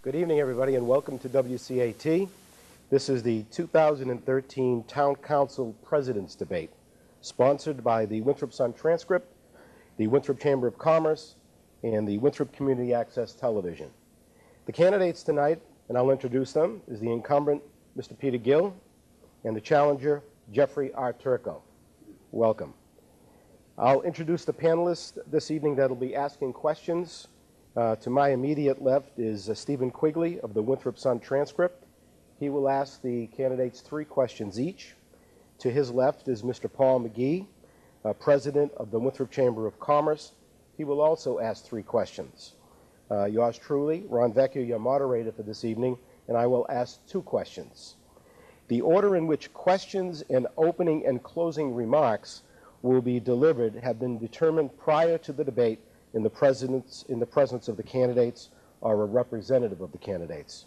Good evening, everybody, and welcome to WCAT. This is the 2013 Town Council President's Debate, sponsored by the Winthrop Sun Transcript, the Winthrop Chamber of Commerce, and the Winthrop Community Access Television. The candidates tonight, and I'll introduce them, is the incumbent, Mr. Peter Gill, and the challenger, Jeffrey R. Turco. Welcome. I'll introduce the panelists this evening that'll be asking questions. To my immediate left is Stephen Quigley of the Winthrop Sun Transcript. He will ask the candidates 3 questions each. To his left is Mr. Paul McGee, president of the Winthrop Chamber of Commerce. He will also ask 3 questions. Yours truly, Ron Vecchia, your moderator for this evening, and I will ask 2 questions. The order in which questions and opening and closing remarks will be delivered have been determined prior to the debate in the presence of the candidates or a representative of the candidates.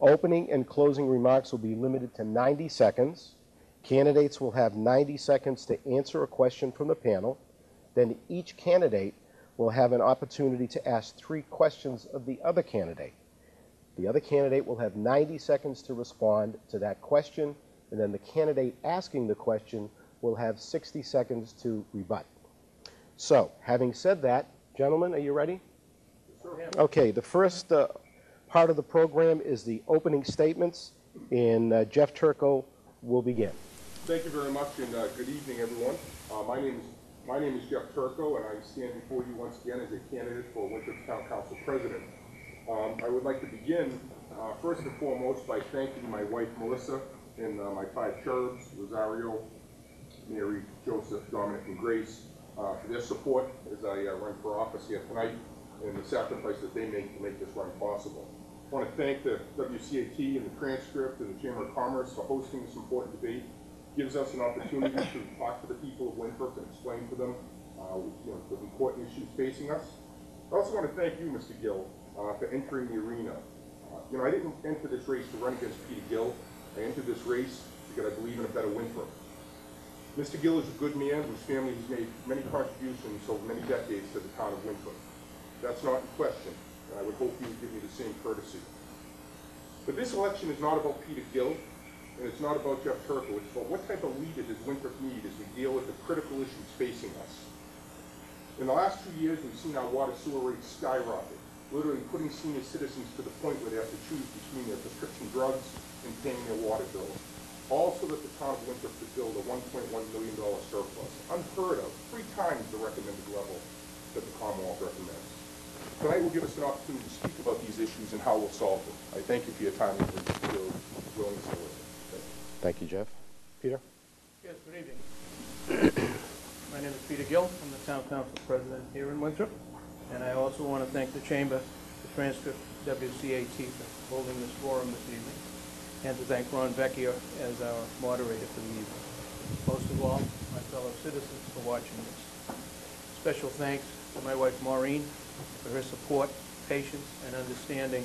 Opening and closing remarks will be limited to 90 seconds. Candidates will have 90 seconds to answer a question from the panel. Then each candidate will have an opportunity to ask 3 questions of the other candidate. The other candidate will have 90 seconds to respond to that question, and then the candidate asking the question will have 60 seconds to rebut. So, having said that, gentlemen, are you ready? Yes, sir. Okay, the first part of the program is the opening statements, and Jeff Turco will begin. Thank you very much, and good evening, everyone. My name is Jeff Turco, and I stand before you once again as a candidate for Winthrop Town Council President. I would like to begin, first and foremost, by thanking my wife, Melissa, and my 5 cherubs, Rosario, Mary, Joseph, Dominic, and Grace, for their support as I run for office here tonight and the sacrifice that they make to make this run possible. I want to thank the WCAT and the Transcript and the Chamber of Commerce for hosting this important debate. It gives us an opportunity to talk to the people of Winthrop and explain to them the important issues facing us. I also want to thank you, Mr. Gill, for entering the arena. I didn't enter this race to run against Peter Gill. I entered this race because I believe in a better Winthrop. Mr. Gill is a good man whose family has made many contributions over many decades to the town of Winthrop. That's not in question, and I would hope you would give me the same courtesy. But this election is not about Peter Gill, and it's not about Jeff Turco. It's about what type of leader does Winthrop need as we deal with the critical issues facing us. In the last 2 years, we've seen our water sewer rates skyrocket, literally putting senior citizens to the point where they have to choose between their prescription drugs and paying their water bills. Also that the town of Winthrop could build a $1.1 million surplus, unheard of, 3 times the recommended level that the Commonwealth recommends. Tonight will give us an opportunity to speak about these issues and how we'll solve them. I thank you for your time and for your willingness to listen. Thank you, Jeff. Peter? Yes, good evening. My name is Peter Gill. I'm the Town Council President here in Winthrop. And I also want to thank the Chamber, the Transcript, WCAT for holding this forum this evening, and to thank Ron Vecchia as our moderator for the evening. Most of all, my fellow citizens for watching this. Special thanks to my wife Maureen for her support, patience, and understanding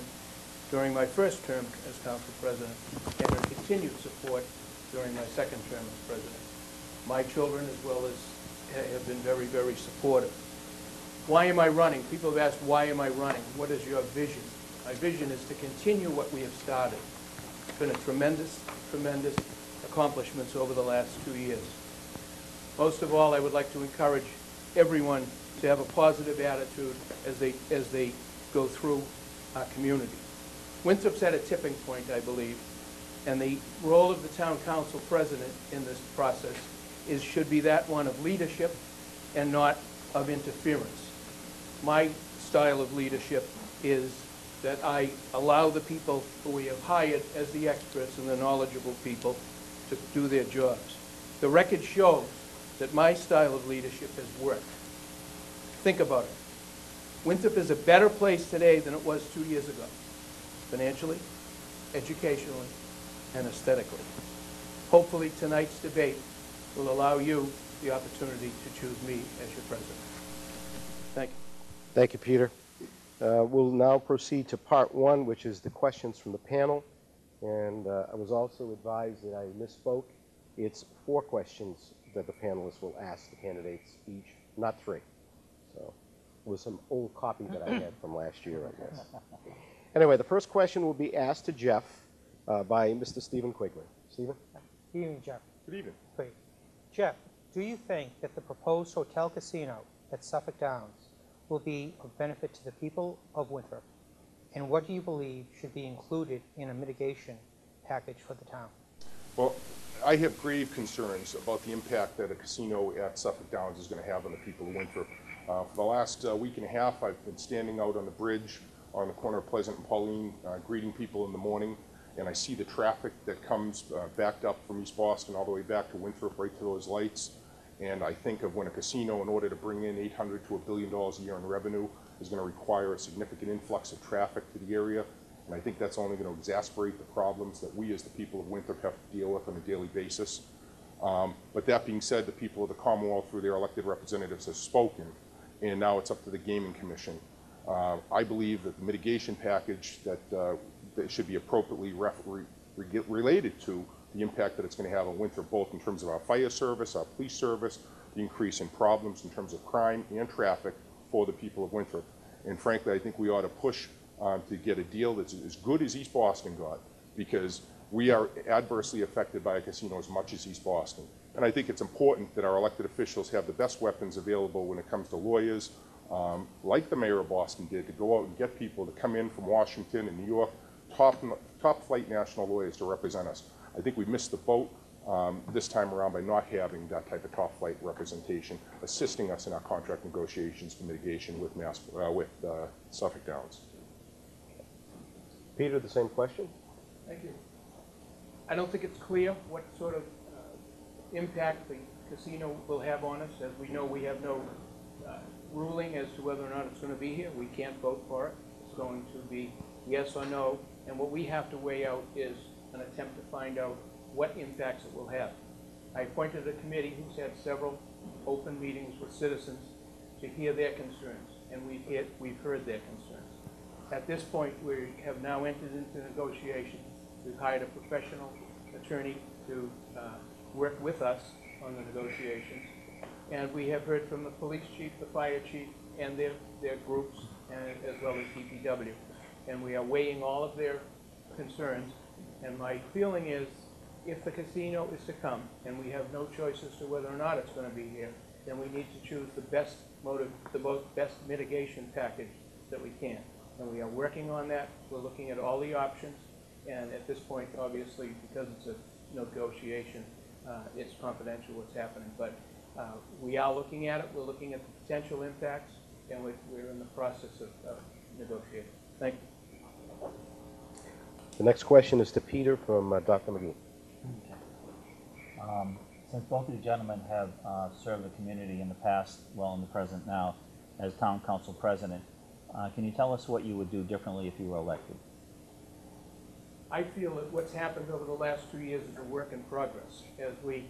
during my first term as Council President, and her continued support during my second term as President. My children, as well as, have been very, very supportive. Why am I running? People have asked, why am I running? What is your vision? My vision is to continue what we have started. It's been a tremendous, tremendous accomplishments over the last 2 years. Most of all, I would like to encourage everyone to have a positive attitude as they go through our community. Winthrop's at a tipping point, I believe, and the role of the town council president in this process should be that one of leadership and not of interference. My style of leadership is that I allow the people who we have hired as the experts and the knowledgeable people to do their jobs. The record shows that my style of leadership has worked. Think about it. Winthrop is a better place today than it was 2 years ago, financially, educationally, and aesthetically. Hopefully tonight's debate will allow you the opportunity to choose me as your president. Thank you. Thank you, Peter. We'll now proceed to part 1, which is the questions from the panel. And I was also advised that I misspoke. It's 4 questions that the panelists will ask the candidates each, not 3. So it was some old copy that I had from last year, I guess. Anyway, the first question will be asked to Jeff by Mr. Stephen Quigley. Stephen? Good evening, Jeff. Good evening. Great. Jeff, do you think that the proposed hotel casino at Suffolk Downs will be of benefit to the people of Winthrop? And what do you believe should be included in a mitigation package for the town? Well, I have grave concerns about the impact that a casino at Suffolk Downs is going to have on the people of Winthrop. For the last week and a half, I've been standing out on the bridge on the corner of Pleasant and Pauline, greeting people in the morning, and I see the traffic that comes backed up from East Boston all the way back to Winthrop, right to those lights. And I think of when a casino, in order to bring in $800 to $1 billion a year in revenue, is going to require a significant influx of traffic to the area. And I think that's only going to exacerbate the problems that we as the people of Winthrop have to deal with on a daily basis. But that being said, the people of the Commonwealth, through their elected representatives, have spoken, and now it's up to the Gaming Commission. I believe that the mitigation package that should be appropriately related to the impact that it's going to have on Winthrop, both in terms of our fire service, our police service, the increase in problems in terms of crime and traffic for the people of Winthrop. And frankly, I think we ought to push to get a deal that's as good as East Boston got, because we are adversely affected by a casino as much as East Boston. And I think it's important that our elected officials have the best weapons available when it comes to lawyers, like the mayor of Boston did, to go out and get people to come in from Washington and New York, top flight national lawyers to represent us. I think we missed the boat this time around by not having that type of top flight representation assisting us in our contract negotiations for mitigation with Suffolk Downs. Peter, the same question? Thank you. I don't think it's clear what sort of impact the casino will have on us. As we know, we have no ruling as to whether or not it's going to be here. We can't vote for it. It's going to be yes or no. And what we have to weigh out is an attempt to find out what impacts it will have. I appointed a committee who's had several open meetings with citizens to hear their concerns, and we've heard their concerns. At this point, we have now entered into negotiations. We've hired a professional attorney to work with us on the negotiations. And we have heard from the police chief, the fire chief, and their groups, as well as DPW. And we are weighing all of their concerns. And my feeling is, if the casino is to come, and we have no choice as to whether or not it's going to be here, then we need to choose the best mitigation package that we can. And we are working on that. We're looking at all the options. And at this point, obviously, because it's a negotiation, it's confidential what's happening. But we are looking at it. We're looking at the potential impacts, and we're in the process of negotiating. Thank you. The next question is to Peter from Dr. McGee. Since both of you gentlemen have served the community in the past, well, in the present now, as town council president, can you tell us what you would do differently if you were elected? I feel that what's happened over the last 2 years is a work in progress. As we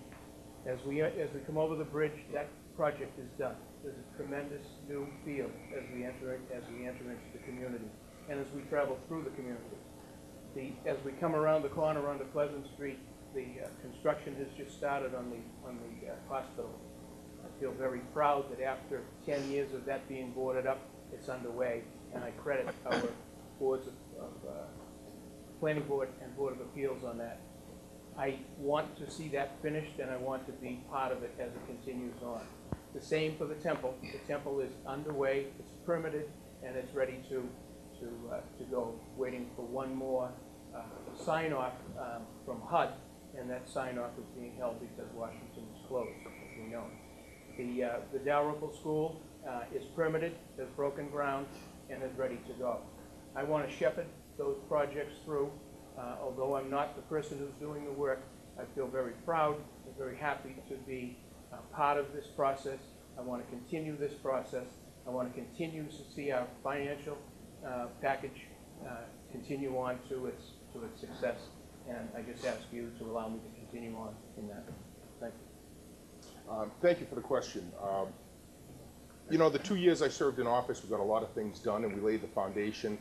come over the bridge, that project is done. There's a tremendous new feel as we enter into the community, and as we travel through the community. As we come around the corner onto Pleasant Street, the construction has just started on the hospital. I feel very proud that after 10 years of that being boarded up, it's underway, and I credit our boards of Planning Board and Board of Appeals on that. I want to see that finished, and I want to be part of it as it continues on. The same for the temple. The temple is underway, it's permitted, and it's ready to go, waiting for one more sign-off from HUD, and that sign-off is being held because Washington is closed, as we know. The Dalrymple School is permitted, has broken ground, and is ready to go. I want to shepherd those projects through. Although I'm not the person who's doing the work, I feel very proud and very happy to be part of this process. I want to continue this process. I want to continue to see our financial package continue on to its success. And I just ask you to allow me to continue on in that. Thank you. Thank you for the question. You know, the 2 years I served in office, we got a lot of things done, and we laid the foundation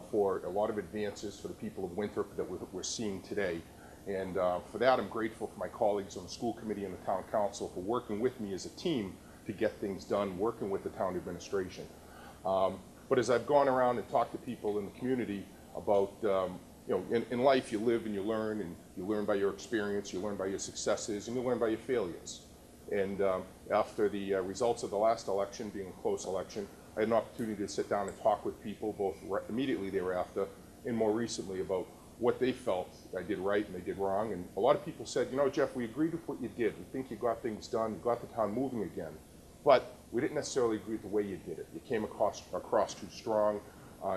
for a lot of advances for the people of Winthrop that we're seeing today. And for that, I'm grateful for my colleagues on the school committee and the town council for working with me as a team to get things done, working with the town administration. But as I've gone around and talked to people in the community, about, in life you live and you learn by your experience, you learn by your successes, and you learn by your failures. And after the results of the last election, being a close election, I had an opportunity to sit down and talk with people, both immediately thereafter and more recently, about what they felt I did right and they did wrong. And a lot of people said, Jeff, we agreed with what you did. We think you got things done, you got the town moving again. But we didn't necessarily agree with the way you did it. You came across too strong.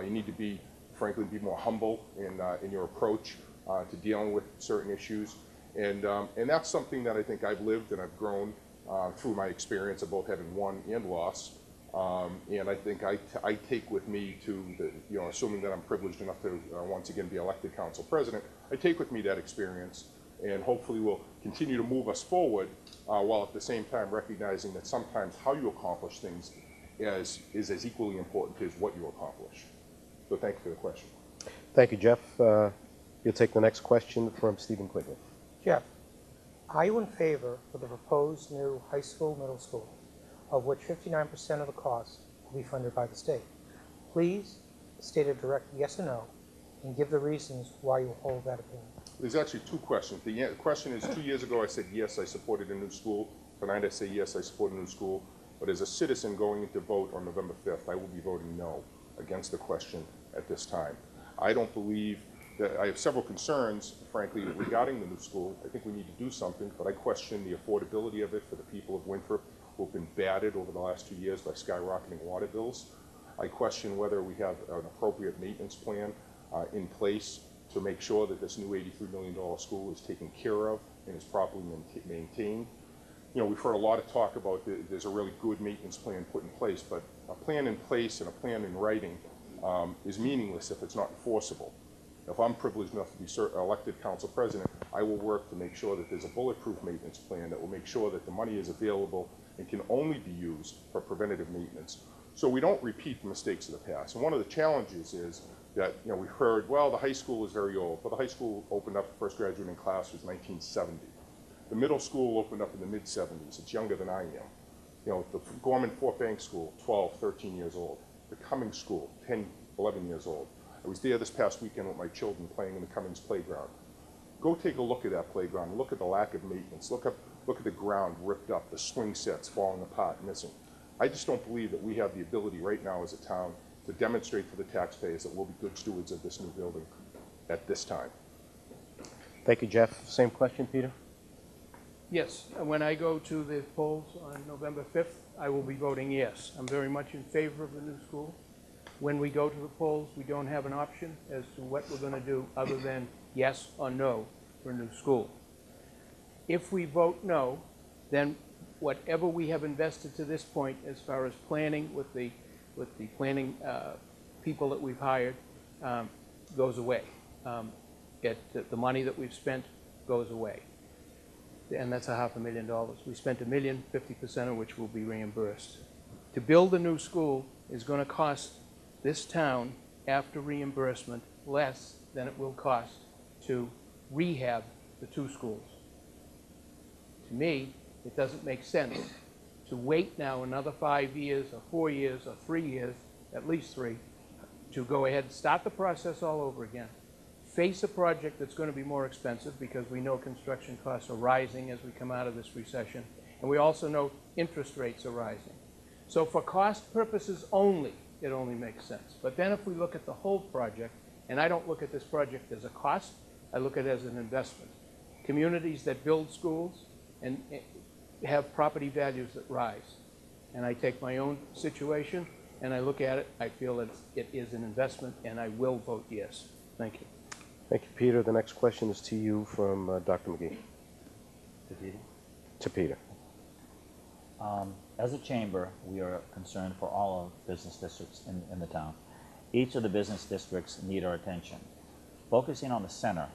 You need to be, frankly, be more humble in your approach to dealing with certain issues. And that's something that I think I've lived and I've grown through my experience of both having won and lost. And I think I take with me to the, assuming that I'm privileged enough to once again be elected council president, I take with me that experience and hopefully will continue to move us forward while at the same time recognizing that sometimes how you accomplish things is as equally important as what you accomplish. So thank you for the question. Thank you, Jeff. You'll take the next question from Stephen Quigley. Jeff, are you in favor of the proposed new high school, middle school, of which 59% of the cost will be funded by the state? Please state a direct yes or no, and give the reasons why you hold that opinion. There's actually two questions. The question is, 2 years ago I said yes, I supported a new school. Tonight I say yes, I support a new school. But as a citizen going into vote on November 5th, I will be voting no against the question at this time. I don't believe that, I have several concerns, frankly, regarding the new school. I think we need to do something, but I question the affordability of it for the people of Winthrop who have been battered over the last 2 years by skyrocketing water bills. I question whether we have an appropriate maintenance plan in place to make sure that this new $83 million school is taken care of and is properly maintained. We've heard a lot of talk about there's a really good maintenance plan put in place, but a plan in place and a plan in writing is meaningless if it's not enforceable. If I'm privileged enough to be elected council president, I will work to make sure that there's a bulletproof maintenance plan that will make sure that the money is available and can only be used for preventative maintenance, so we don't repeat the mistakes of the past. And one of the challenges is that we've heard, well, the high school is very old. Well, the high school opened up, the first graduating class was 1970. The middle school opened up in the mid-70s. It's younger than I am. The Gorman Fort Bank School, 12, 13 years old. The Cummings School, 10, 11 years old. I was there this past weekend with my children playing in the Cummings playground. Go take a look at that playground. Look at the lack of maintenance. Look at the ground ripped up, the swing sets falling apart, missing. I just don't believe that we have the ability right now as a town to demonstrate to the taxpayers that we'll be good stewards of this new building at this time. Thank you, Jeff. Same question, Peter? Yes, when I go to the polls on November 5th, I will be voting yes. I'm very much in favor of the new school. When we go to the polls, we don't have an option as to what we're going to do other than yes or no for a new school. If we vote no, then whatever we have invested to this point as far as planning with the planning people that we've hired goes away. The money that we've spent goes away. And that's $500,000. We spent $1 million, 50% of which will be reimbursed. To build a new school is going to cost this town, after reimbursement, less than it will cost to rehab the two schools. To me, it doesn't make sense to wait now another 5 years or 4 years or 3 years, at least 3, to go ahead and start the process all over again. Face a project that's going to be more expensive because we know construction costs are rising as we come out of this recession, and we also know interest rates are rising. So for cost purposes only, it only makes sense. But then if we look at the whole project, and I don't look at this project as a cost, I look at it as an investment. Communities that build schools and have property values that rise. And I take my own situation and I look at it, I feel that it is an investment, and I will vote yes. Thank you. Thank you, Peter. The next question is to you from Dr. McGee. To Peter. As a chamber, we are concerned for all of business districts in the town. Each of the business districts need our attention. Focusing on the center,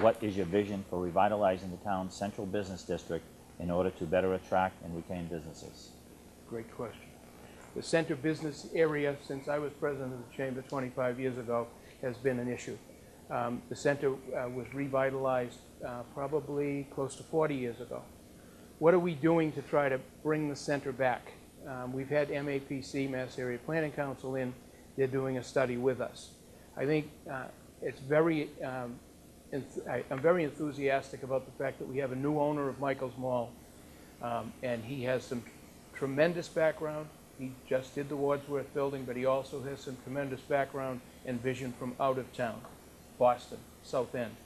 what is your vision for revitalizing the town's central business district in order to better attract and retain businesses? Great question. The center business area, since I was president of the chamber 25 years ago, has been an issue. The center was revitalized probably close to 40 years ago. What are we doing to try to bring the center back? We've had MAPC, Mass Area Planning Council, in. They're doing a study with us. I think it's very, I'm very enthusiastic about the fact that we have a new owner of Michael's Mall, and he has some tremendous background. He just did the Wadsworth building, but he also has some tremendous background and vision from out of town, Boston, South End.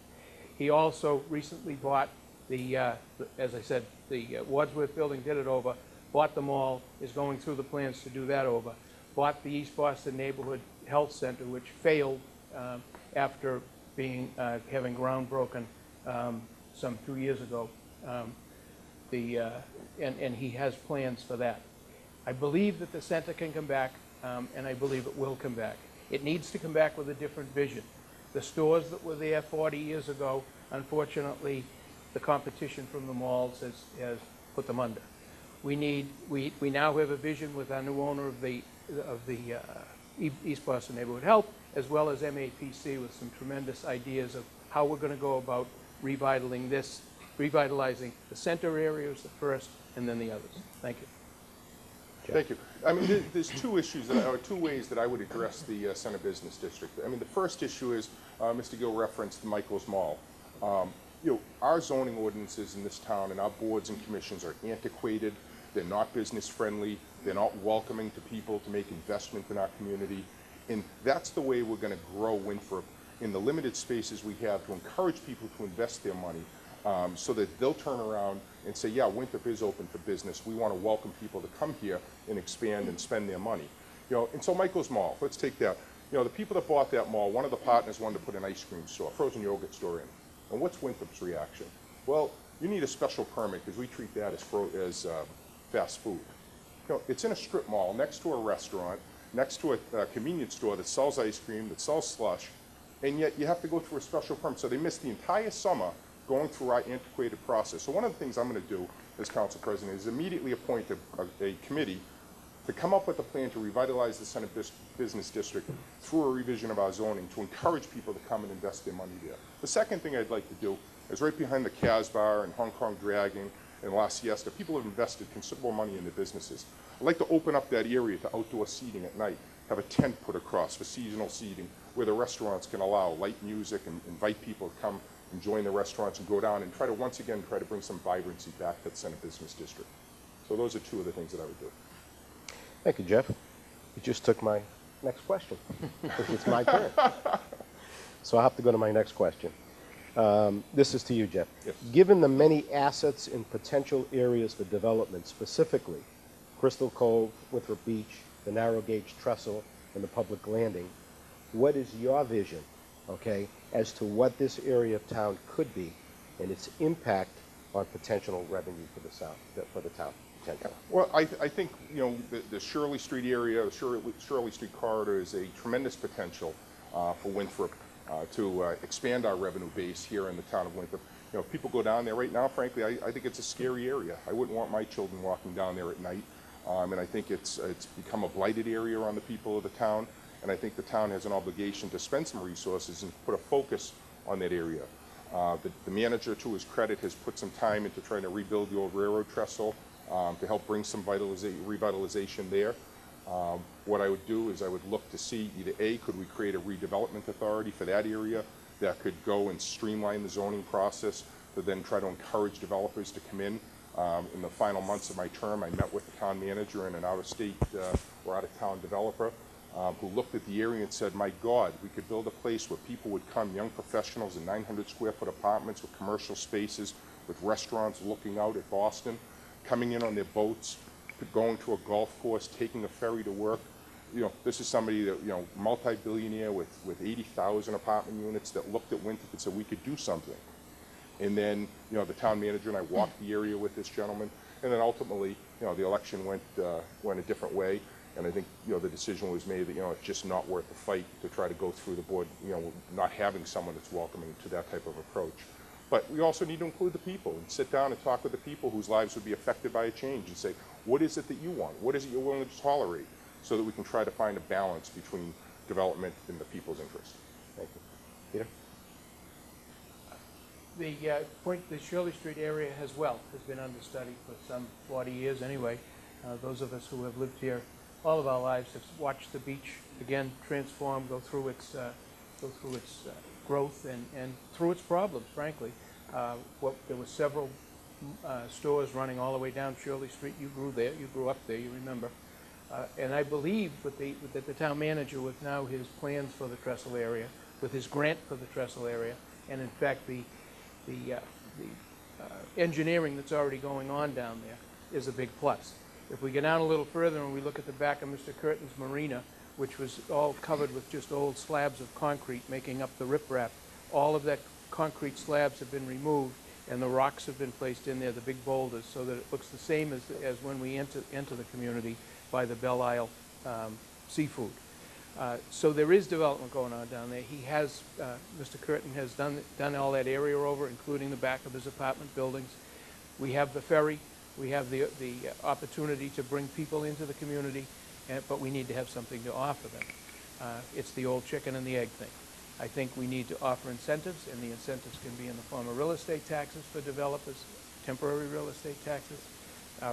He also recently bought as I said, the Wadsworth building, did it over, bought the mall, is going through the plans to do that over, bought the East Boston Neighborhood Health Center, which failed after having ground broken some 2 years ago. And he has plans for that. I believe that the center can come back, and I believe it will come back. It needs to come back with a different vision. The stores that were there 40 years ago, unfortunately, the competition from the malls has put them under. We now have a vision with our new owner of the East Boston Neighborhood Health, as well as MAPC, with some tremendous ideas of how we're going to go about revitalizing the center areas first, and then the others. Thank you. Thank you. I mean, there's two issues, or two ways that I would address the Center Business District. I mean, the first issue is, Mr. Gill referenced Michael's Mall. Our zoning ordinances in this town and our boards and commissions are antiquated. They're not business friendly. They're not welcoming to people to make investment in our community. And that's the way we're going to grow Winthrop, in the limited spaces we have, to encourage people to invest their money, so that they'll turn around and say, yeah, Winthrop is open for business. We want to welcome people to come here and expand and spend their money. And so Michael's Mall, let's take that. The people that bought that mall, one of the partners wanted to put an ice cream store, frozen yogurt store in. And what's Winthrop's reaction? Well, you need a special permit because we treat that as fast food. It's in a strip mall next to a restaurant, next to a convenience store that sells ice cream, that sells slush, and yet you have to go through a special permit. So they missed the entire summer going through our antiquated process. So one of the things I'm going to do as council president is immediately appoint a committee to come up with a plan to revitalize the Center Business District through a revision of our zoning to encourage people to come and invest their money there. The second thing I'd like to do is right behind the Casbah and Hong Kong Dragon and La Siesta, people have invested considerable money in their businesses. I'd like to open up that area to outdoor seating at night, have a tent put across for seasonal seating where the restaurants can allow light music and invite people to come and join the restaurants and go down and once again try to bring some vibrancy back to the Center Business District. So those are two of the things that I would do. Thank you, Jeff. You just took my next question. It's my turn. So I'll have to go to my next question. This is to you, Jeff. Yes. Given the many assets and potential areas for development, specifically Crystal Cove, Winthrop Beach, the narrow gauge trestle, and the public landing, what is your vision, as to what this area of town could be and its impact on potential revenue for the town? Well, I think, the Shirley Street area, the Shirley Street corridor is a tremendous potential for Winthrop to expand our revenue base here in the town of Winthrop. If people go down there right now, frankly, I think it's a scary area. I wouldn't want my children walking down there at night. And I think it's become a blighted area on the people of the town. And I think the town has an obligation to spend some resources and put a focus on that area. The manager, to his credit, has put some time into trying to rebuild the old railroad trestle to help bring some revitalization there. What I would do is I would look to see either A, could we create a redevelopment authority for that area that could go and streamline the zoning process to then try to encourage developers to come in. In the final months of my term, I met with the town manager and an out-of-state or out-of-town developer who looked at the area and said, my God, we could build a place where people would come, young professionals in 900 square foot apartments with commercial spaces, with restaurants looking out at Boston, coming in on their boats, going to a golf course, taking a ferry to work. This is somebody that, multi-billionaire with 80,000 apartment units that looked at Winthrop and said we could do something. And then, the town manager and I walked the area with this gentleman, and then ultimately, the election went a different way. And I think, the decision was made that, it's just not worth the fight to try to go through the board, not having someone that's welcoming to that type of approach. But we also need to include the people and sit down and talk with the people whose lives would be affected by a change and say, what is it that you want? What is it you're willing to tolerate? So that we can try to find a balance between development and the people's interest. Thank you. Peter? The Shirley Street area as well has been understudied for some 40 years anyway. Those of us who have lived here all of our lives have watched the beach again transform, go through its go through its growth and through its problems, frankly. There were several stores running all the way down Shirley Street. You grew up there, you remember. And I believe that the town manager, with now his plans for the trestle area, with his grant for the trestle area, and in fact the engineering that's already going on down there is a big plus. If we get down a little further and we look at the back of Mr. Curtin's marina, which was all covered with just old slabs of concrete making up the riprap, all of that concrete slabs have been removed and the rocks have been placed in there, the big boulders, so that it looks the same as when we enter the community by the Belle Isle seafood. So there is development going on down there. He has, Mr. Curtin has done all that area over, including the back of his apartment buildings. We have the ferry. We have the opportunity to bring people into the community, but we need to have something to offer them. It's the old chicken and the egg thing. I think we need to offer incentives, and the incentives can be in the form of real estate taxes for developers, temporary real estate taxes.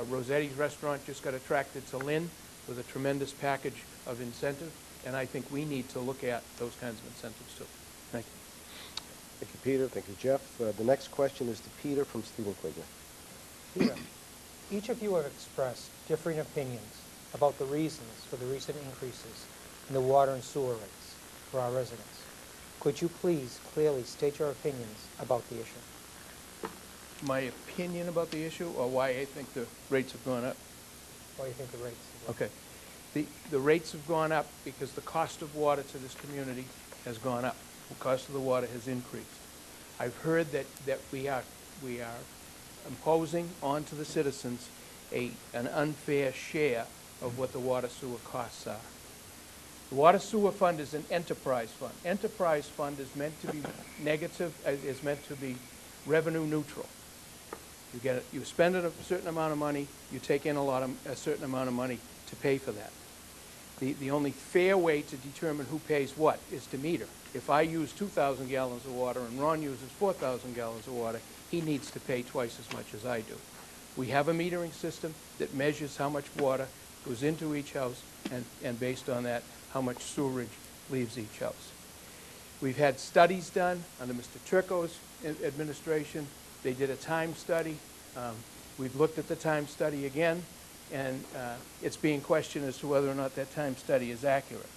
Rossetti's restaurant just got attracted to Lynn with a tremendous package of incentive, and I think we need to look at those kinds of incentives too. Thank you. Thank you, Peter. Thank you, Jeff. The next question is to Peter from Stephen Quigger. Peter, each of you have expressed differing opinions about the reasons for the recent increases in the water and sewer rates for our residents. Could you please clearly state your opinions about the issue? My opinion about the issue, or why I think the rates have gone up? Why do you think the rates have gone up? Okay. The rates have gone up because the cost of water to this community has gone up. The cost of the water has increased. I've heard that we are imposing onto the citizens an unfair share of what the water sewer costs are. The water sewer fund is an enterprise fund. Enterprise fund is meant to be is meant to be revenue neutral. You spend a certain amount of money, you take in a certain amount of money to pay for that. The only fair way to determine who pays what is to meter. If I use 2,000 gallons of water and Ron uses 4,000 gallons of water, he needs to pay twice as much as I do. We have a metering system that measures how much water goes into each house, and based on that, how much sewerage leaves each house. We've had studies done under Mr. Turco's administration. They did a time study. We've looked at the time study again, and it's being questioned as to whether or not that time study is accurate.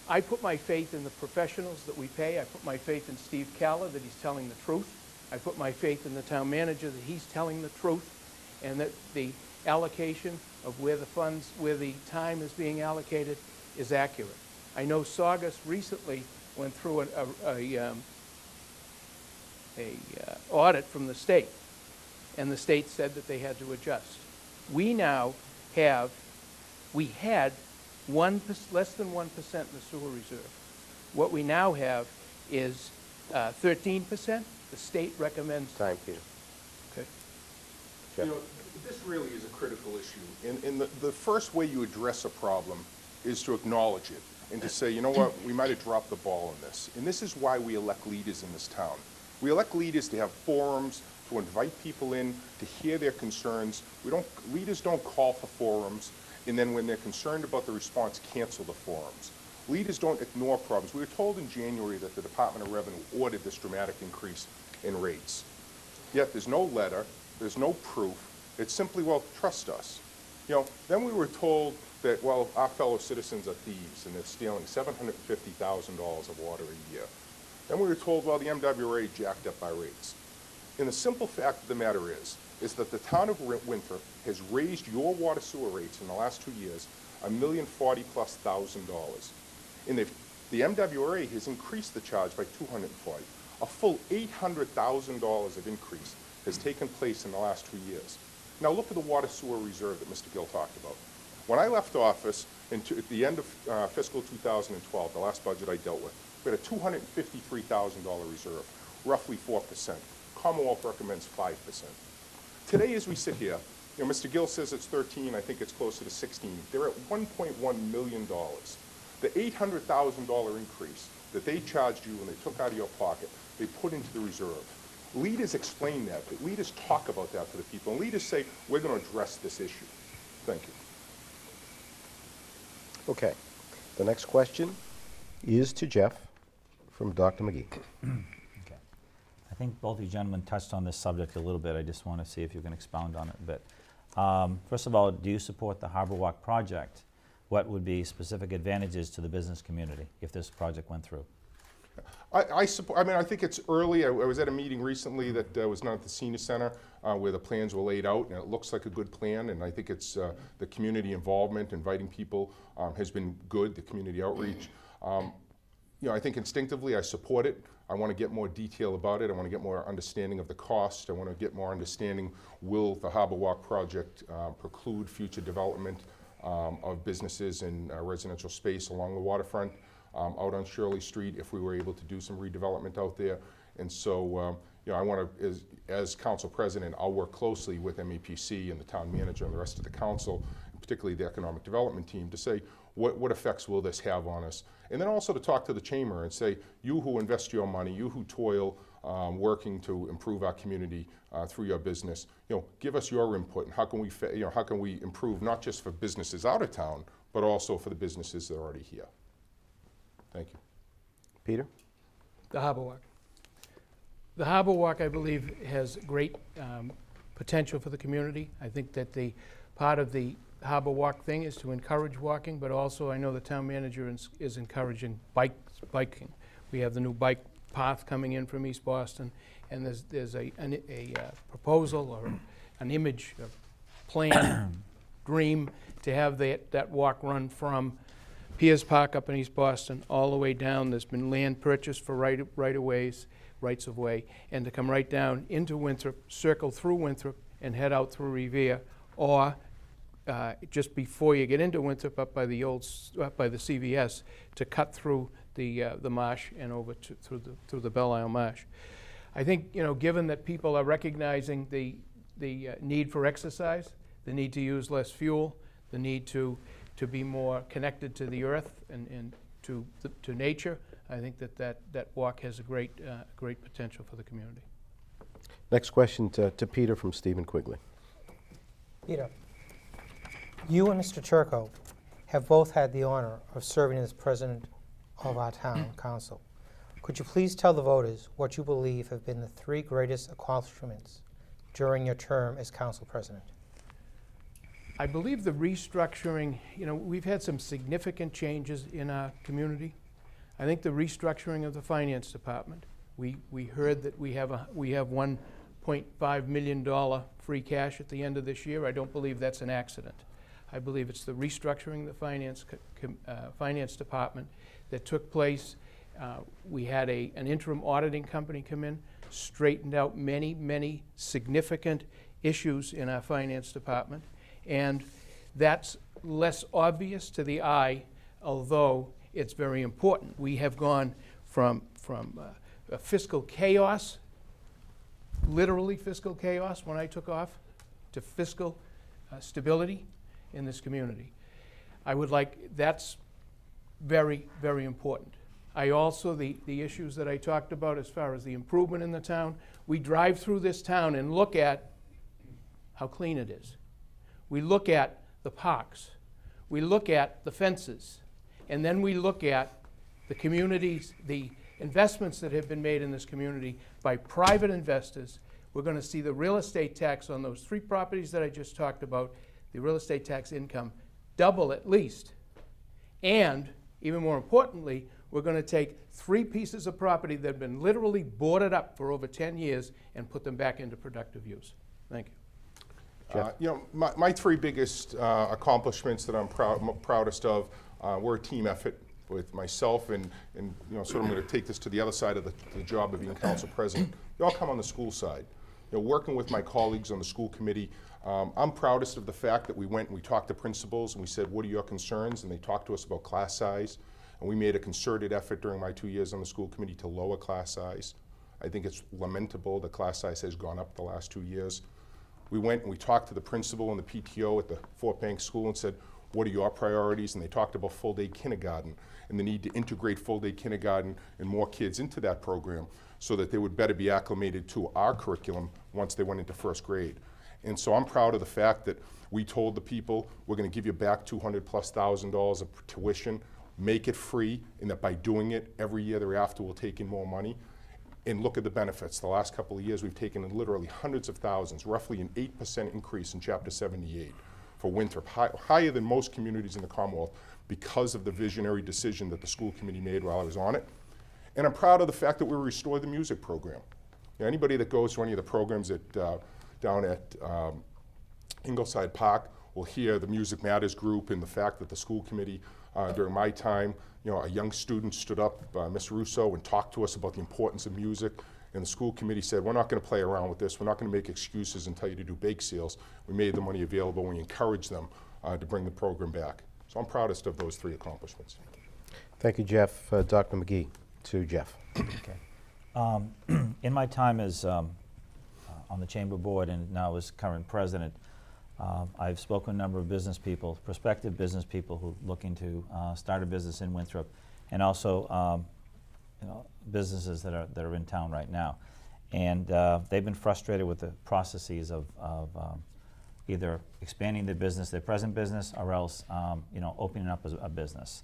I put my faith in the professionals that we pay. I put my faith in Steve Calla that he's telling the truth. I put my faith in the town manager that he's telling the truth, and that the allocation of where the time is being allocated is accurate. I know Saugus recently went through an audit from the state, and the state said that they had to adjust. We had less than 1% in the sewer reserve. What we now have is 13%. The state recommends. Time, Peter. Okay. Jeff. You know, this really is a critical issue. And the first way you address a problem is to acknowledge it and to say, you know what, we might have dropped the ball on this. And this is why we elect leaders in this town. We elect leaders to have forums, to invite people in, to hear their concerns. Leaders don't call for forums, and then when they're concerned about the response, cancel the forums. Leaders don't ignore problems. We were told in January that the Department of Revenue ordered this dramatic increase in rates. Yet there's no letter, there's no proof. It's simply, well, trust us. You know, then we were told that, well, our fellow citizens are thieves and they're stealing $750,000 of water a year. Then we were told, well, the MWRA jacked up our rates. And the simple fact of the matter is that the town of Winthrop has raised your water sewer rates in the last 2 years $1,040,000+. And the MWRA has increased the charge by $240,000. A full $800,000 of increase has taken place in the last 2 years. Now look at the water sewer reserve that Mr. Gill talked about. When I left office at the end of fiscal 2012, the last budget I dealt with, we had a $253,000 reserve, roughly 4%. Commonwealth recommends 5%. Today, as we sit here, you know, Mr. Gill says it's 13, I think it's closer to 16. They're at $1.1 million. The $800,000 increase that they charged you when they took out of your pocket, they put into the reserve. Leaders explain that, but leaders talk about that to the people, and leaders say, we're going to address this issue. Thank you. Okay. The next question is to Jeff. from Dr. McGee. Okay. I think both of you gentlemen touched on this subject a little bit. I just want to see if you can expound on it a bit. First of all, do you support the Harbor Walk project? What would be specific advantages to the business community if this project went through? I support. I mean, I think it's early. I was at a meeting recently that was not at the Senior Center where the plans were laid out, and it looks like a good plan. And I think it's the community involvement, inviting people, has been good. The community outreach. You know, I think instinctively I support it. I want to get more detail about it. I want to get more understanding of the cost. I want to get more understanding. Will the Harbor Walk project preclude future development of businesses and residential space along the waterfront? Out on Shirley Street, if we were able to do some redevelopment out there. And so, you know, I want to, as council president, I'll work closely with MEPC and the town manager and the rest of the council, particularly the economic development team, to say, what effects will this have on us? And then also to talk to the chamber and say, you who invest your money, you who toil working to improve our community through your business, you know, give us your input, and how can we, how can we improve not just for businesses out of town, but also for the businesses that are already here. Thank you. Peter? The Harbor Walk. The Harbor Walk, I believe, has great potential for the community. I think that the part of the Harbor Walk thing is to encourage walking, but also I know the town manager is encouraging biking. We have the new bike path coming in from East Boston, and there's a proposal or an image, a plan, dream to have that walk run from Piers Park up in East Boston, all the way down. There's been land purchased for rights of way, and to come right down into Winthrop, circle through Winthrop, and head out through Revere, or just before you get into Winthrop, up by the CVS, to cut through the marsh and over through the Belle Isle Marsh. I think, you know, given that people are recognizing the need for exercise, the need to use less fuel, the need to be more connected to the earth and to nature, I think that walk has a great potential for the community. Next question to Peter from Stephen Quigley. Peter, you and Mr. Turco have both had the honor of serving as president of our town council. Could you please tell the voters what you believe have been the 3 greatest accomplishments during your term as council president? I believe the restructuring, you know, we've had some significant changes in our community. I think the restructuring of the finance department, we heard that we have $1.5 million free cash at the end of this year. I don't believe that's an accident. I believe it's the restructuring of the finance department that took place. We had an interim auditing company come in, straightened out many significant issues in our finance department. And that's less obvious to the eye, although it's very important. We have gone from fiscal chaos, literally fiscal chaos when I took off, to fiscal stability in this community. That's very important. I also, the issues that I talked about as far as the improvement in the town, we drive through this town and look at how clean it is. We look at the parks, we look at the fences, and then we look at the communities, the investments that have been made in this community by private investors. We're going to see the real estate tax on those 3 properties that I just talked about, the real estate tax income double at least. And even more importantly, we're going to take 3 pieces of property that have been literally boarded up for over 10 years and put them back into productive use. Thank you. You know, my 3 biggest accomplishments that I'm proudest of were a team effort with myself and you know, sort of I'm going to take this to the other side of the job of being council president. You all come on the school side. You know, working with my colleagues on the school committee, I'm proudest of the fact that we went and we talked to principals and we said, what are your concerns? And they talked to us about class size. And we made a concerted effort during my 2 years on the school committee to lower class size. I think it's lamentable the class size has gone up the last 2 years. We went and we talked to the principal and the PTO at the Fort Bank School and said, what are your priorities? And they talked about full-day kindergarten and the need to integrate full-day kindergarten and more kids into that program so that they would better be acclimated to our curriculum once they went into 1st grade. And so I'm proud of the fact that we told the people, we're going to give you back $200,000+ of tuition. make it free, and that by doing it, every year thereafter we'll take in more money. And look at the benefits. The last couple of years, we've taken in literally hundreds of thousands, roughly an 8% increase in Chapter 78 for Winthrop, higher than most communities in the Commonwealth, because of the visionary decision that the school committee made while I was on it. And I'm proud of the fact that we restored the music program. You know, anybody that goes to any of the programs down at Ingleside Park will hear the Music Matters group and the fact that the school committee, during my time, you know, a young student stood up, Ms. Russo, and talked to us about the importance of music. And the school committee said, we're not going to play around with this. We're not going to make excuses and tell you to do bake sales. We made the money available. We encouraged them to bring the program back. So I'm proudest of those 3 accomplishments. Thank you, Jeff. Dr. McGee, to Jeff. Okay. In my time as on the Chamber Board and now as current president, I've spoken to a number of business people, prospective business people who are looking to start a business in Winthrop, and also you know, businesses that are in town right now. And they've been frustrated with the processes of either expanding their business, their present business, or else you know, opening up a business.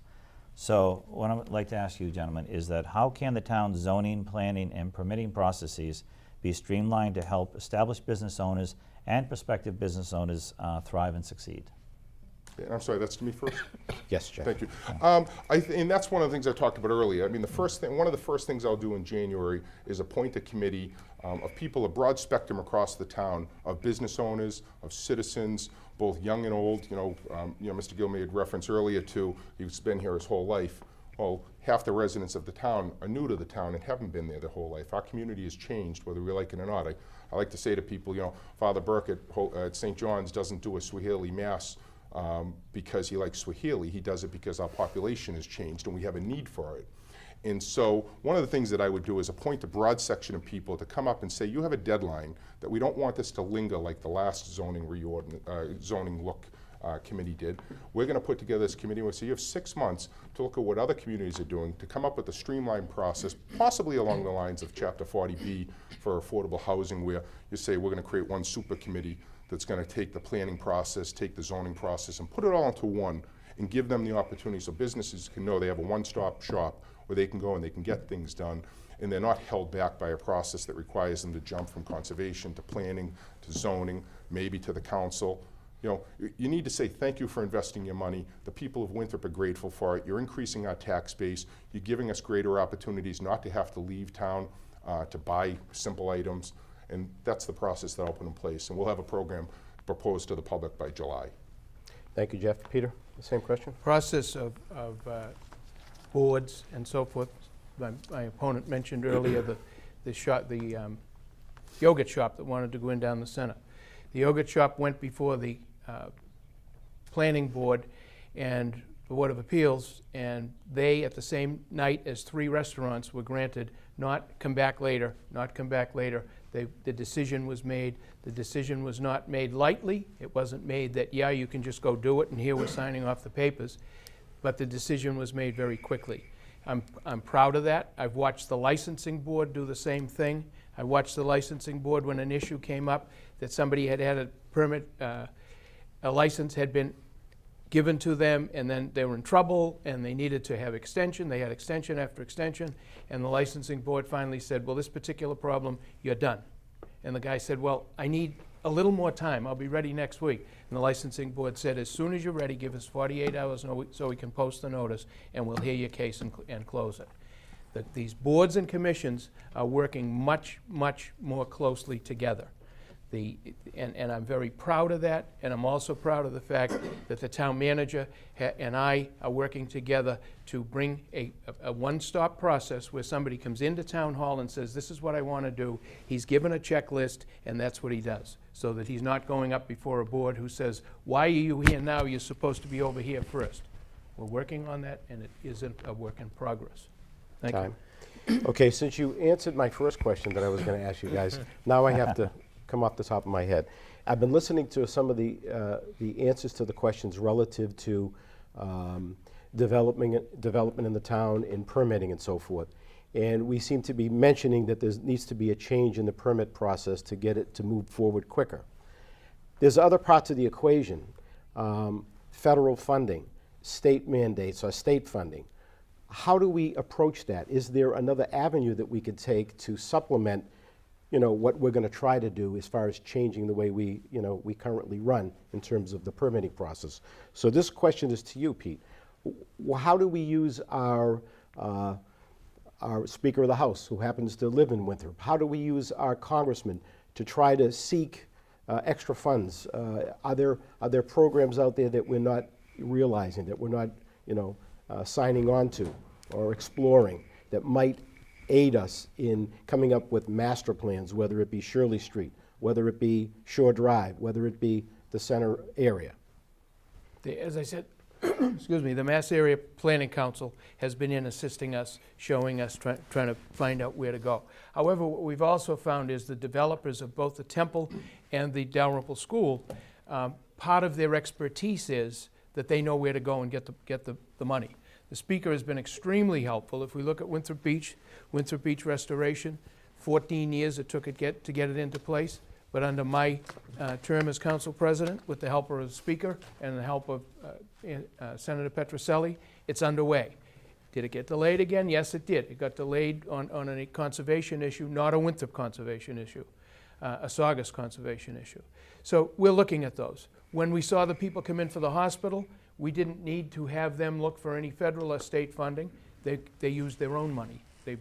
So what I would like to ask you, gentlemen, is that how can the town's zoning, planning, and permitting processes be streamlined to help established business owners and prospective business owners thrive and succeed? And I'm sorry, that's to me first? Yes, Jeff. Thank you. And that's one of the things I talked about earlier. I mean, one of the first things I'll do in January is appoint a committee of people, a broad spectrum across the town, of business owners, of citizens, both young and old. You know, Mr. Gill made reference earlier to he's been here his whole life. Well, half the residents of the town are new to the town and haven't been there their whole life. Our community has changed, whether we like it or not. I like to say to people, you know, Father Burke at St. John's doesn't do a Swahili Mass because he likes Swahili. He does it because our population has changed and we have a need for it. And so one of the things that I would do is appoint a broad section of people to come up and say, you have a deadline, that we don't want this to linger like the last zoning look committee did. We're going to put together this committee. We'll say you have 6 months to look at what other communities are doing to come up with a streamlined process, possibly along the lines of Chapter 40B for affordable housing, where you say we're going to create one super committee that's going to take the planning process, take the zoning process, and put it all into one and give them the opportunity so businesses can know they have a one-stop shop where they can go and they can get things done, and they're not held back by a process that requires them to jump from conservation to planning to zoning, maybe to the council. You know, you need to say thank you for investing your money. The people of Winthrop are grateful for it. You're increasing our tax base. You're giving us greater opportunities not to have to leave town to buy simple items. And that's the process that I'll put in place. And we'll have a program proposed to the public by July. Thank you, Jeff. Peter, the same question? Process of boards and so forth. My opponent mentioned earlier the yogurt shop that wanted to go in down the center. The yogurt shop went before the planning board and the Board of Appeals, and they, at the same night as 3 restaurants, were granted not come back later, not come back later. The decision was made. The decision was not made lightly. It wasn't made that, yeah, you can just go do it and here we're signing off the papers. But the decision was made very quickly. I'm proud of that. I've watched the licensing board do the same thing. I watched the licensing board when an issue came up that somebody had had a permit, a license had been given to them, and then they were in trouble and they needed to have extension. They had extension after extension, and the licensing board finally said, well, this particular problem, you're done. And the guy said, well, I need a little more time. I'll be ready next week. And the licensing board said, as soon as you're ready, give us 48 hours so we can post the notice, and we'll hear your case and close it. These boards and commissions are working much, much more closely together. And I'm very proud of that, and I'm also proud of the fact that the town manager and I are working together to bring a one-stop process where somebody comes into town hall and says, this is what I want to do. He's given a checklist, and that's what he does, so that he's not going up before a board who says, why are you here now? You're supposed to be over here first. We're working on that, and it isn't a work in progress. Thank you. Okay, since you answered my first question that I was going to ask you guys, now I have to come off the top of my head. I've been listening to some of the answers to the questions relative to development in the town and permitting and so forth. And we seem to be mentioning that there needs to be a change in the permit process to get it to move forward quicker. There's other parts of the equation, federal funding, state mandates or state funding. How do we approach that? Is there another avenue that we could take to supplement, what we're going to try to do as far as changing the way we currently run in terms of the permitting process? So this question is to you, Pete. How do we use our Speaker of the House, who happens to live in Winthrop? How do we use our congressman to try to seek extra funds? Are there programs out there that we're not realizing, that we're not signing on to or exploring, that might aid us in coming up with master plans, whether it be Shirley Street, whether it be Shore Drive, whether it be the center area? As I said, excuse me, the Mass Area Planning Council has been in assisting us, showing us, trying to find out where to go. However, what we've also found is the developers of both the Temple and the Dalrymple School, part of their expertise is that they know where to go and get the money. The Speaker has been extremely helpful. If we look at Winthrop Beach restoration, 14 years it took to get it into place. But under my term as council president, with the help of the Speaker and the help of Senator Petroselli, it's underway. Did it get delayed again? Yes, it did. It got delayed on a conservation issue, not a Winthrop conservation issue, a Saugus conservation issue. So we're looking at those. When we saw the people come in for the hospital, we didn't need to have them look for any federal or state funding. They used their own money. They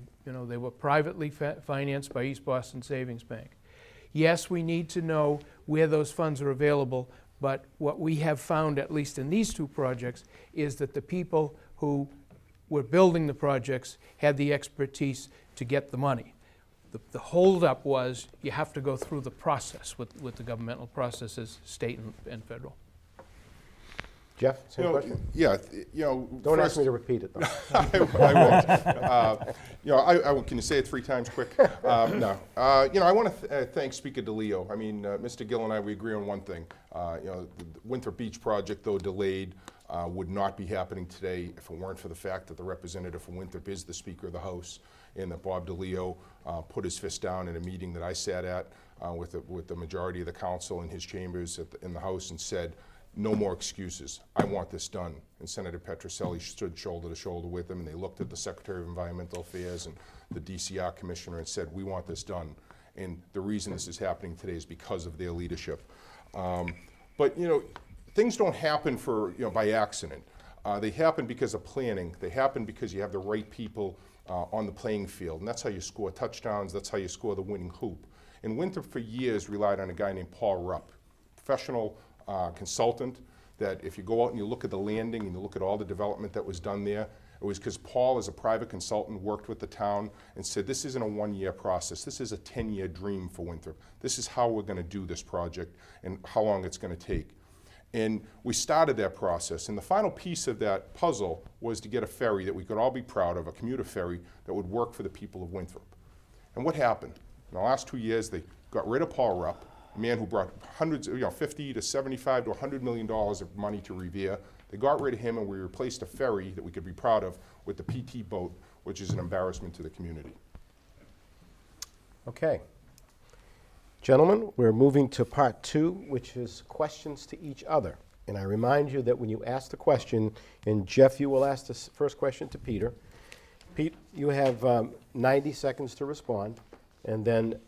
were privately financed by East Boston Savings Bank. Yes, we need to know where those funds are available, but what we have found, at least in these two projects, is that the people who were building the projects had the expertise to get the money. The holdup was you have to go through the process with the governmental processes, state and federal. Jeff, same question? Yeah, Don't ask me to repeat it, though. I won't. Can you say it 3 times quick? No. I want to thank Speaker DeLeo. I mean, Mr. Gill and I, we agree on one thing. The Winthrop Beach project, though delayed, would not be happening today if it weren't for the fact that the representative from Winthrop is the Speaker of the House, and that Bob DeLeo put his fist down in a meeting that I sat at with the majority of the council in his chambers in the House and said, no more excuses. I want this done. And Senator Petroselli stood shoulder to shoulder with him, and they looked at the Secretary of Environmental Affairs and the DCR Commissioner and said, we want this done. And the reason this is happening today is because of their leadership. But things don't happen by accident. They happen because of planning. They happen because you have the right people on the playing field. And that's how you score touchdowns. That's how you score the winning hoop. And Winthrop for years relied on a guy named Paul Rupp, professional consultant, that if you go out and you look at the landing and you look at all the development that was done there, it was because Paul, as a private consultant, worked with the town and said, this isn't a 1-year process. This is a 10-year dream for Winthrop. This is how we're going to do this project and how long it's going to take. And we started that process. And the final piece of that puzzle was to get a ferry that we could all be proud of, a commuter ferry that would work for the people of Winthrop. And what happened? In the last 2 years, they got rid of Paul Rupp, a man who brought hundreds, $50 to $75 to $100 million of money to Revere. They got rid of him, and we replaced a ferry that we could be proud of with the PT boat, which is an embarrassment to the community. Okay. Gentlemen, we're moving to part 2, which is questions to each other. And I remind you that when you ask the question, and Jeff, you will ask the first question to Peter. Pete, you have 90 seconds to respond, and then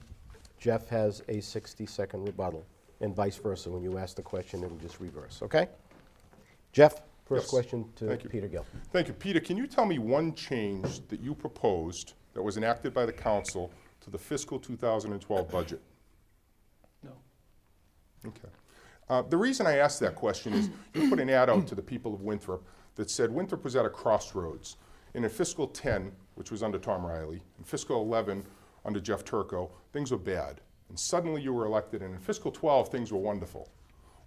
Jeff has a 60-second rebuttal, and vice versa. When you ask the question, it'll just reverse, okay? Jeff, first Yes. question to Thank you. Peter Gill. Thank you. Peter, can you tell me one change that you proposed that was enacted by the council to the fiscal 2012 budget? No. Okay. The reason I asked that question is you put an ad out to the people of Winthrop that said Winthrop was at a crossroads. And in fiscal 10, which was under Tom Riley, in fiscal 11, under Jeff Turco, things were bad. And suddenly you were elected, and in fiscal 12, things were wonderful.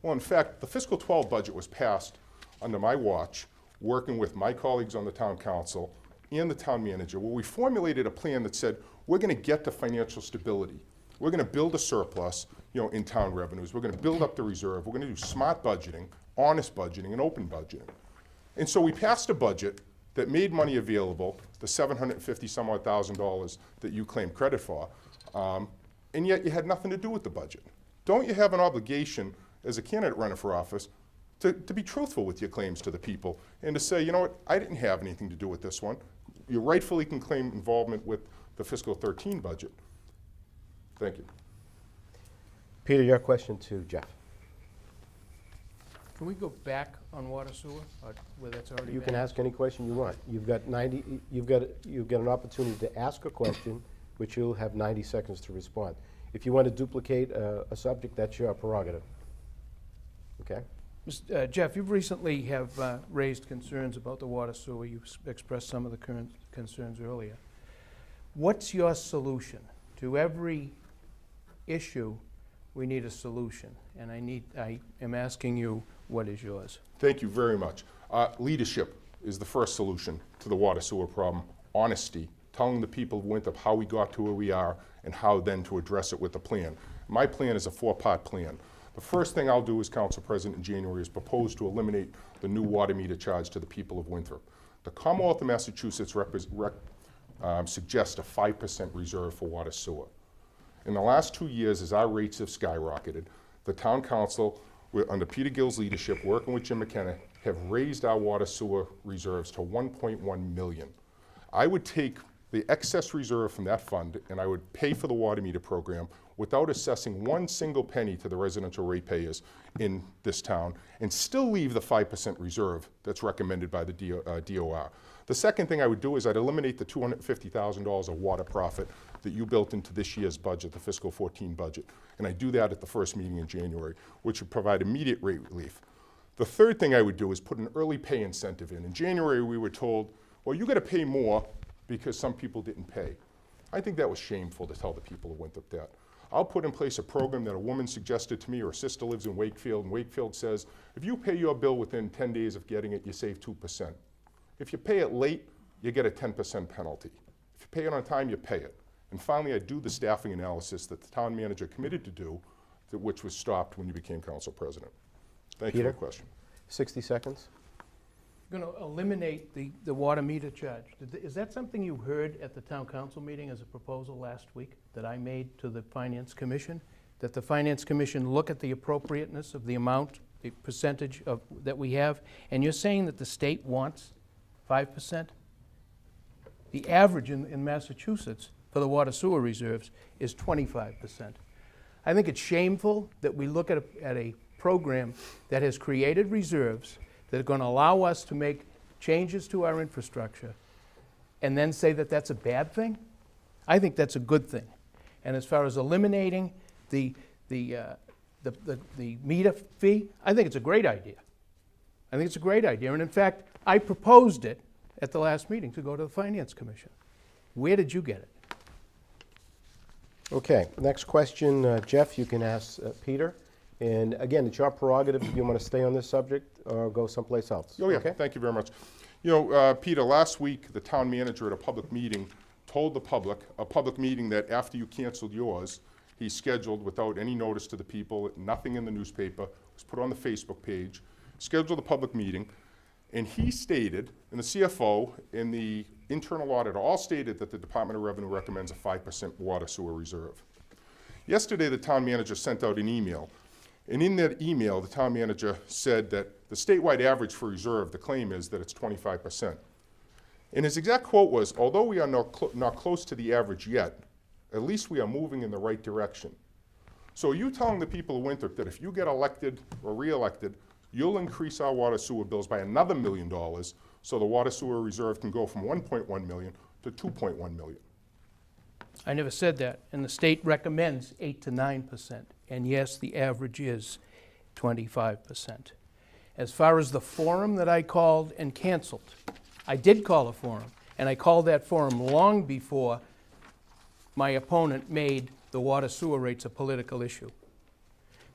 Well, in fact, the fiscal 12 budget was passed under my watch, working with my colleagues on the town council and the town manager, where we formulated a plan that said, we're going to get to financial stability. We're going to build a surplus, in town revenues. We're going to build up the reserve. We're going to do smart budgeting, honest budgeting, and open budgeting. And so we passed a budget that made money available, the $750-some-odd thousand that you claim credit for, and yet you had nothing to do with the budget. Don't you have an obligation as a candidate running for office to be truthful with your claims to the people and to say, you know what, I didn't have anything to do with this one. You rightfully can claim involvement with the fiscal 13 budget. Thank you. Peter, your question to Jeff. Can we go back on water sewer, or where that's already You been can asked? ask any question you want. You've got an opportunity to ask a question, which you'll have 90 seconds to respond. If you want to duplicate a subject, that's your prerogative. Okay? Jeff, you recently have raised concerns about the water sewer. You expressed some of the current concerns earlier. What's your solution? To every issue, we need a solution. And I am asking you, what is yours? Thank you very much. Leadership is the first solution to the water sewer problem. Honesty, telling the people of Winthrop how we got to where we are and how then to address it with a plan. My plan is a 4-part plan. The first thing I'll do as council president in January is propose to eliminate the new water meter charge to the people of Winthrop. The Commonwealth of Massachusetts suggests a 5% reserve for water sewer. In the last 2 years, as our rates have skyrocketed, the town council, under Peter Gill's leadership, working with Jim McKenna, have raised our water sewer reserves to $1.1 million. I would take the excess reserve from that fund and I would pay for the water meter program without assessing one single penny to the residential ratepayers in this town and still leave the 5% reserve that's recommended by the DOR. The second thing I would do is I'd eliminate the $250,000 of water profit that you built into this year's budget, the fiscal 14 budget. And I do that at the first meeting in January, which would provide immediate rate relief. The third thing I would do is put an early pay incentive in. In January, we were told, well, you got to pay more because some people didn't pay. I think that was shameful to tell the people of Winthrop that. I'll put in place a program that a woman suggested to me. Her sister lives in Wakefield, and Wakefield says, if you pay your bill within 10 days of getting it, you save 2%. If you pay it late, you get a 10% penalty. If you pay it on time, you pay it. And finally, I do the staffing analysis that the town manager committed to do, which was stopped when you became council president. Thank you for the question. 60 seconds. Going to eliminate the water meter charge. Is that something you heard at the town council meeting as a proposal last week that I made to the Finance Commission? That the Finance Commission look at the appropriateness of the amount, the percentage that we have? And you're saying that the state wants 5%? The average in Massachusetts for the water sewer reserves is 25%. I think it's shameful that we look at a program that has created reserves that are going to allow us to make changes to our infrastructure and then say that that's a bad thing. I think that's a good thing. And as far as eliminating the meter fee, I think it's a great idea. I think it's a great idea. And in fact, I proposed it at the last meeting to go to the Finance Commission. Where did you get it? Okay, next question, Jeff, you can ask Peter. And again, it's your prerogative if you want to stay on this subject or go someplace else. Oh, yeah, Okay? thank you very much. You know, Peter, last week, the town manager at a public meeting told the public, a public meeting that after you canceled yours, he scheduled without any notice to the people, nothing in the newspaper, was put on the Facebook page, scheduled a public meeting, and he stated, and the CFO and the internal auditor all stated that the Department of Revenue recommends a 5% water sewer reserve. Yesterday, the town manager sent out an email. And in that email, the town manager said that the statewide average for reserve, the claim is that it's 25%. And his exact quote was, although we are not close to the average yet, at least we are moving in the right direction. So are you telling the people of Winthrop that if you get elected or re-elected, you'll increase our water sewer bills by another $1 million so the water sewer reserve can go from 1.1 million to 2.1 million? I never said that. And the state recommends 8 to 9%. And yes, the average is 25%. As far as the forum that I called and canceled, I did call a forum, and I called that forum long before my opponent made the water sewer rates a political issue.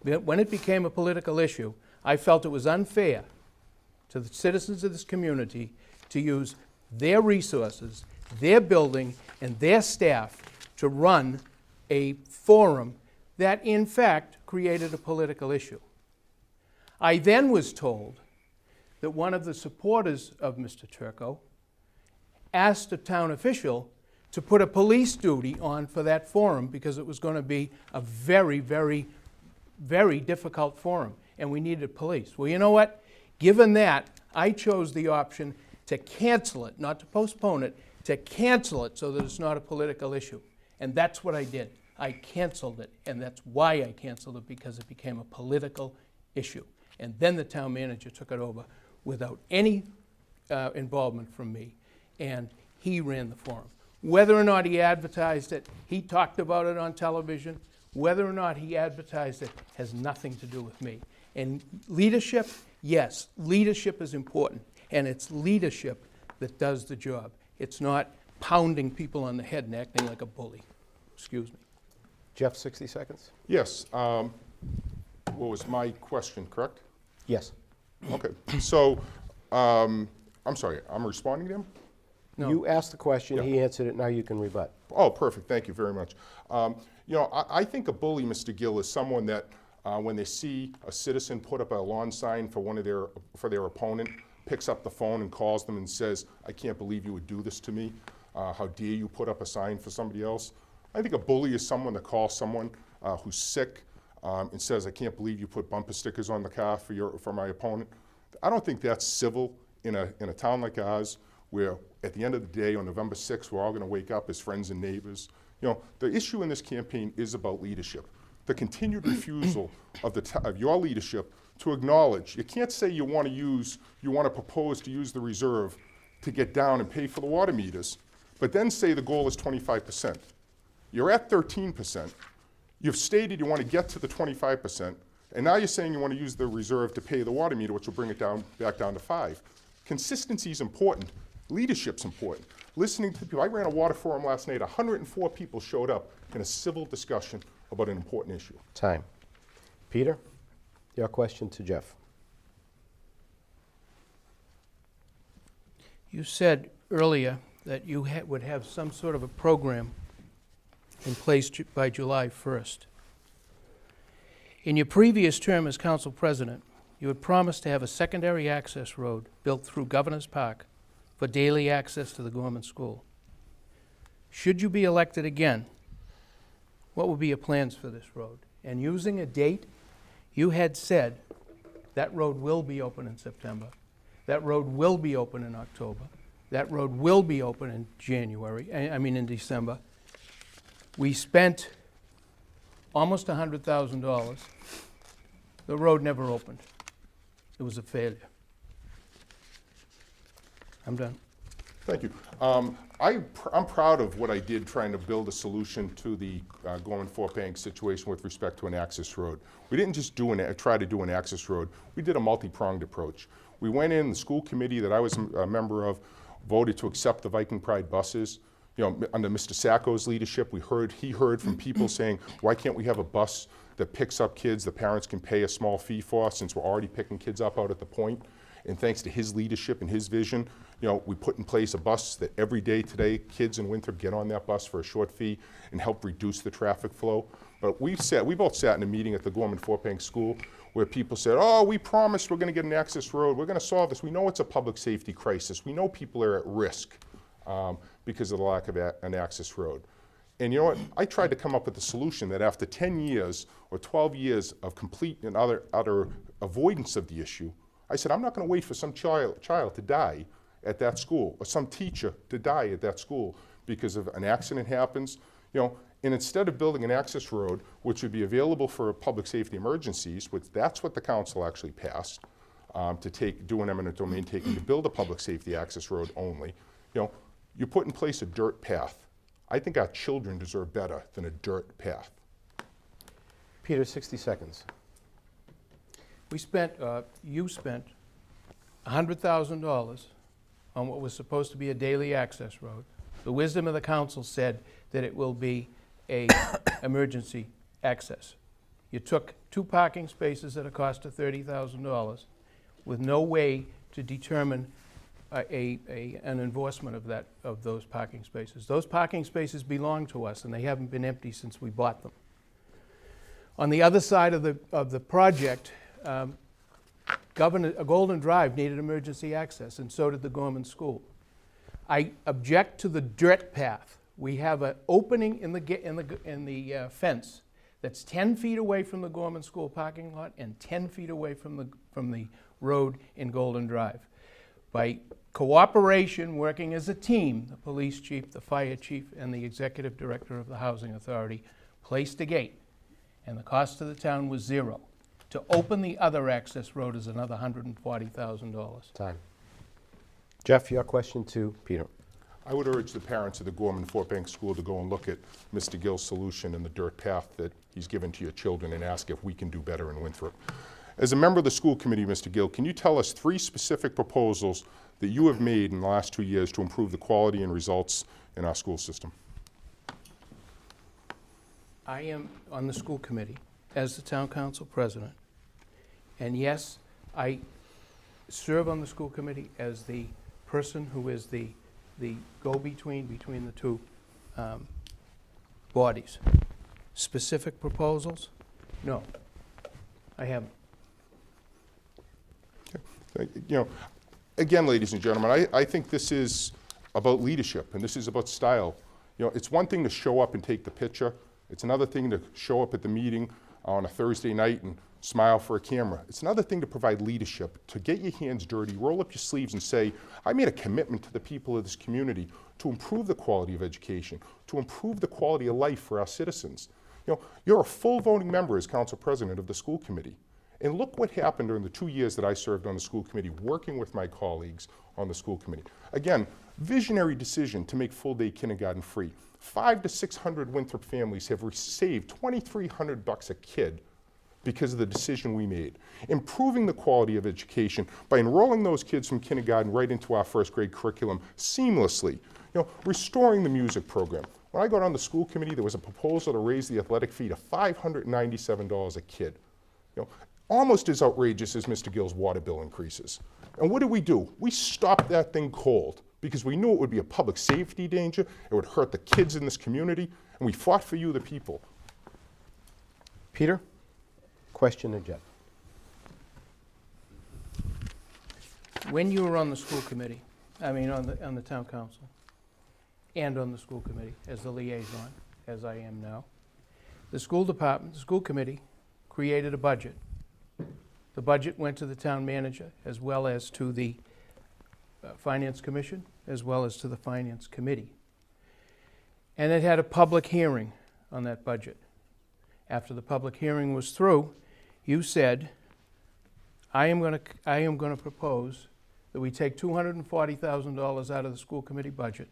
When it became a political issue, I felt it was unfair to the citizens of this community to use their resources, their building, and their staff to run a forum that in fact created a political issue. I then was told that one of the supporters of Mr. Turco asked a town official to put a police duty on for that forum because it was going to be a very, very, very difficult forum. and we needed police. Well, you know what? Given that, I chose the option to cancel it, not to postpone it, to cancel it so that it's not a political issue. And that's what I did. I canceled it, and that's why I canceled it, because it became a political issue. And then the town manager took it over without any involvement from me, and he ran the forum. Whether or not he advertised it, he talked about it on television, whether or not he advertised it has nothing to do with me. And leadership, yes, leadership is important, and it's leadership that does the job. It's not pounding people on the head and acting like a bully. Excuse me. Jeff, 60 seconds? Yes. What was my question, correct? Yes. Okay. So, I'm sorry, I'm responding to him? No. You asked the question, Yeah. he answered it, now you can rebut. Oh, perfect. Thank you very much. I think a bully, Mr. Gill, is someone that when they see a citizen put up a lawn sign for their opponent, picks up the phone and calls them and says, "I can't believe you would do this to me. How dare you put up a sign for somebody else?" I think a bully is someone that calls someone who's sick and says, "I can't believe you put bumper stickers on the car for my opponent." I don't think that's civil in a town like ours, where at the end of the day, on November 6th, we're all going to wake up as friends and neighbors. The issue in this campaign is about leadership. The continued refusal of your leadership to acknowledge, you can't say you want to propose to use the reserve to get down and pay for the water meters, but then say the goal is 25%. You're at 13%. You've stated you want to get to the 25%, and now you're saying you want to use the reserve to pay the water meter, which will bring it back down to 5. Consistency is important. Leadership's important. Listening to people. I ran a water forum last night. 104 people showed up in a civil discussion about an important issue. Time. Peter, your question to Jeff. You said earlier that you would have some sort of a program in place by July 1st. In your previous term as council president, you had promised to have a secondary access road built through Governor's Park for daily access to the Gorman School. Should you be elected again, what will be your plans for this road? And using a date, you had said that road will be open in September, that road will be open in October, that road will be open in in December. We spent almost $100,000. The road never opened. It was a failure. I'm done. Thank you. I'm proud of what I did trying to build a solution to the Gorman-Fort Bank situation with respect to an access road. We didn't just try to do an access road. We did a multi-pronged approach. We went in, the school committee that I was a member of voted to accept the Viking Pride buses. Under Mr. Sacco's leadership, he heard from people saying, why can't we have a bus that picks up kids the parents can pay a small fee for, since we're already picking kids up out at the point? And thanks to his leadership and his vision, we put in place a bus that every day today, kids in Winthrop get on that bus for a short fee and help reduce the traffic flow. But we both sat in a meeting at the Gorman-Fort Bank School where people said, oh, we promised we're going to get an access road. We're going to solve this. We know it's a public safety crisis. We know people are at risk because of the lack of an access road. And you know what? I tried to come up with a solution that after 10 years or 12 years of complete and utter avoidance of the issue, I said, I'm not going to wait for some child to die at that school or some teacher to die at that school because of an accident happens. And instead of building an access road, which would be available for public safety emergencies, which that's what the council actually passed, to do an eminent domain taking to build a public safety access road only, you put in place a dirt path. I think our children deserve better than a dirt path. Peter, 60 seconds. You spent $100,000 on what was supposed to be a daily access road. The wisdom of the council said that it will be a emergency access. You took 2 parking spaces at a cost of $30,000 with no way to determine an enforcement of those parking spaces. Those parking spaces belong to us, and they haven't been empty since we bought them. On the other side of the project, Golden Drive needed emergency access, and so did the Gorman School. I object to the dirt path. We have an opening in the fence that's 10 feet away from the Gorman School parking lot and 10 feet away from the road in Golden Drive. By cooperation, working as a team, the police chief, the fire chief, and the executive director of the Housing Authority placed a gate, and the cost to the town was $0. To open the other access road is another $140,000. Time. Jeff, your question to Peter. I would urge the parents of the Gorman Fort Bank School to go and look at Mr. Gill's solution and the dirt path that he's given to your children and ask if we can do better in Winthrop. As a member of the school committee, Mr. Gill, can you tell us 3 specific proposals that you have made in the last 2 years to improve the quality and results in our school system? I am on the school committee as the town council president. And yes, I serve on the school committee as the person who is the go-between between the two bodies. Specific proposals? No, I haven't. You know, again, ladies and gentlemen, I think this is about leadership and this is about style. You know, it's one thing to show up and take the picture. It's another thing to show up at the meeting on a Thursday night and smile for a camera. It's another thing to provide leadership, to get your hands dirty, roll up your sleeves and say, I made a commitment to the people of this community to improve the quality of education, to improve the quality of life for our citizens. You know, you're a full voting member as council president of the school committee. And look what happened during the 2 years that I served on the school committee, working with my colleagues on the school committee. Again, visionary decision to make full-day kindergarten free. 500 to 600 Winthrop families have saved $2,300 a kid because of the decision we made. Improving the quality of education by enrolling those kids from kindergarten right into our first grade curriculum seamlessly. You know, restoring the music program. When I got on the school committee, there was a proposal to raise the athletic fee to $597 a kid. You know, almost as outrageous as Mr. Gill's water bill increases. And what do? We stopped that thing cold because we knew it would be a public safety danger, it would hurt the kids in this community, and we fought for you, the people. Peter, question to Jeff. When you were on the school committee, I mean on the town council, and on the school committee as the liaison, as I am now, the school department, the school committee created a budget. The budget went to the town manager as well as to the finance commission, as well as to the finance committee. And it had a public hearing on that budget. After the public hearing was through, you said, I am going to propose that we take $240,000 out of the school committee budget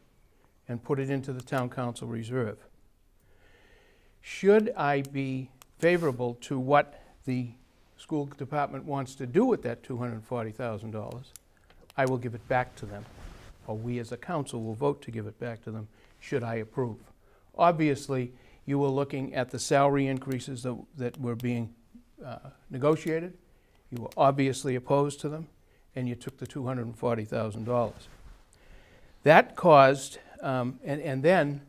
and put it into the town council reserve. Should I be favorable to what the school department wants to do with that $240,000, I will give it back to them, or we as a council will vote to give it back to them, should I approve. Obviously, you were looking at the salary increases that were being negotiated. You were obviously opposed to them, and you took the $240,000. That caused, and then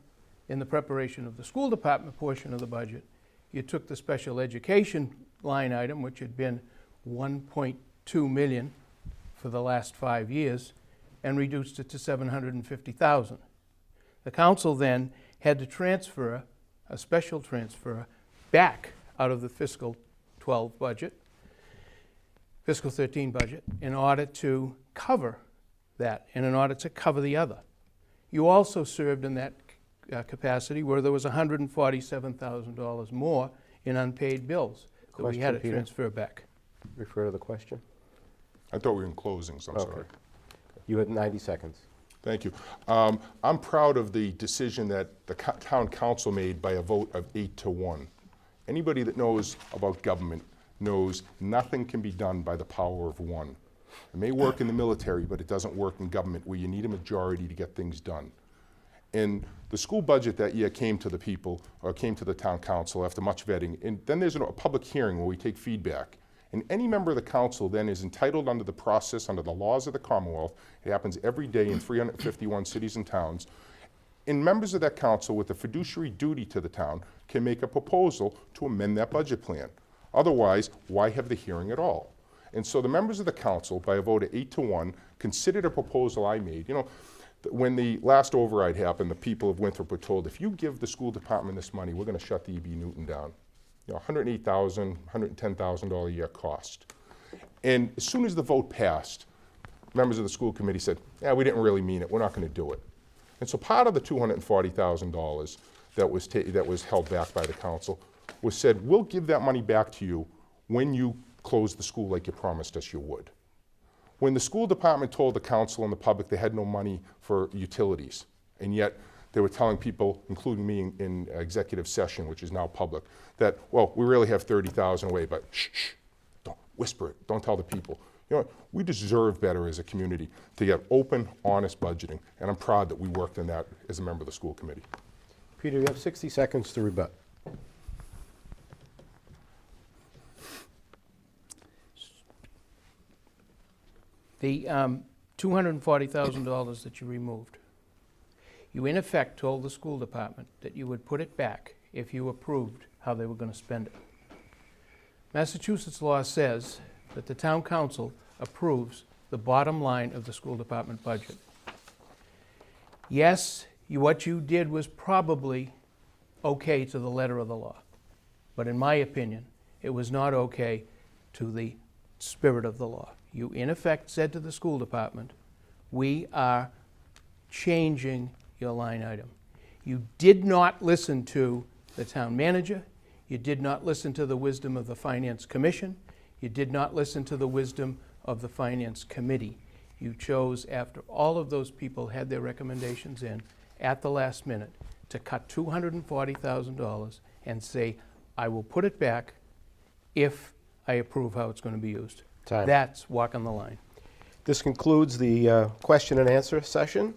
in the preparation of the school department portion of the budget, you took the special education line item, which had been $1.2 million for the last 5 years, and reduced it to $750,000. The council then had to transfer a special transfer back out of the fiscal 12 budget, fiscal 13 budget, in order to cover that and in order to cover the other. You also served in that capacity where there was $147,000 more in unpaid bills that we had to transfer back. Refer to the question. I thought we were in closings, I'm sorry. You had 90 seconds. Thank you. I'm proud of the decision that the town council made by a vote of 8-1. Anybody that knows about government knows nothing can be done by the power of one. It may work in the military, but it doesn't work in government where you need a majority to get things done. And the school budget that year came to the people, or came to the town council after much vetting, and then there's a public hearing where we take feedback. And any member of the council then is entitled under the process, under the laws of the Commonwealth, it happens every day in 351 cities and towns, and members of that council with a fiduciary duty to the town can make a proposal to amend that budget plan. Otherwise, why have the hearing at all? And so the members of the council, by a vote of 8-1, considered a proposal I made. You know, when the last override happened, the people of Winthrop were told, if you give the school department this money, we're going to shut the E.B. Newton down. $108,000, $110,000 a year cost. And as soon as the vote passed, members of the school committee said, yeah, we didn't really mean it, we're not going to do it. And so part of the $240,000 that was held back by the council was said, we'll give that money back to you when you close the school like you promised us you would. When the school department told the council and the public they had no money for utilities, and yet they were telling people, including me in executive session, which is now public, that, well, we really have 30,000 away, but shh, shh, don't whisper it, don't tell the people. You know what? We deserve better as a community to get open, honest budgeting, and I'm proud that we worked on that as a member of the school committee. Peter, you have 60 seconds to rebut. The $240,000 that you removed, you in effect told the school department that you would put it back if you approved how they were going to spend it. Massachusetts law says that the town council approves the bottom line of the school department budget. Yes, what you did was probably okay to the letter of the law, but in my opinion, it was not okay to the spirit of the law. You in effect said to the school department, we are changing your line item. You did not listen to the town manager. You did not listen to the wisdom of the Finance Commission. You did not listen to the wisdom of the Finance Committee. You chose, after all of those people had their recommendations in, at the last minute, to cut $240,000 and say, I will put it back if I approve how it's going to be used. Time. That's walking the line. This concludes the question and answer session.